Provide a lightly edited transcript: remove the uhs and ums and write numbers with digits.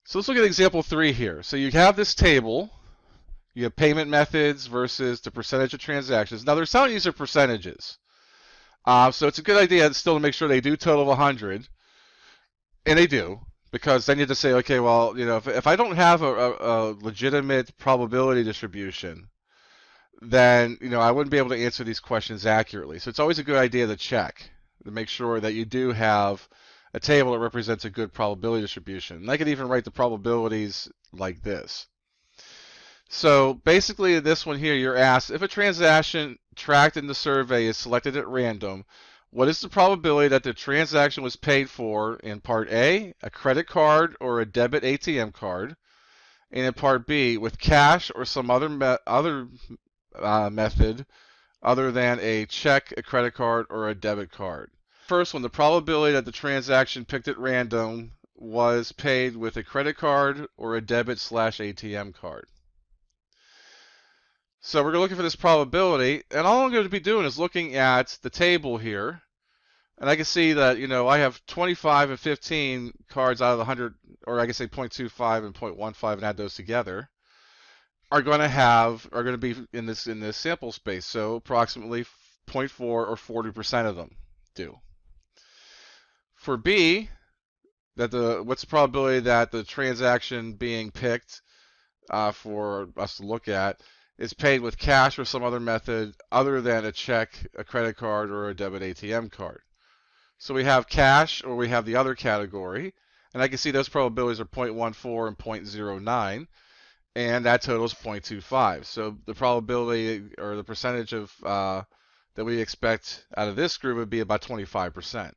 So let's look at example 3 here. So you have this table. You have payment methods versus the percentage of transactions. Now they're telling you these are percentages. So it's a good idea still to make sure they do total 100. And they do. Because then you have to say, okay, well, if I don't have a legitimate probability distribution, then I wouldn't be able to answer these questions accurately. So it's always a good idea to check to make sure that you do have a table that represents a good probability distribution. And I could even write the probabilities like this. So basically, this one here, you're asked if a transaction tracked in the survey is selected at random, what is the probability that the transaction was paid for in part A, a credit card or a debit ATM card, and in part B, with cash or some other method other than a check, a credit card, or a debit card. First one, the probability that the transaction picked at random was paid with a credit card or a debit/ATM card. So we're looking for this probability, and all I'm going to be doing is looking at the table here, and I can see that I have 25 and 15 cards out of the 100, or I can say 0.25 and 0.15 and add those together, are going to be in this sample space. So approximately 0.4 or 40% of them do. For B, what's the probability that the transaction being picked for us to look at is paid with cash or some other method other than a check, a credit card, or a debit ATM card. So we have cash, or we have the other category, and I can see those probabilities are 0.14 and 0.09, and that totals 0.25. So the probability or the percentage of that we expect out of this group would be about 25%.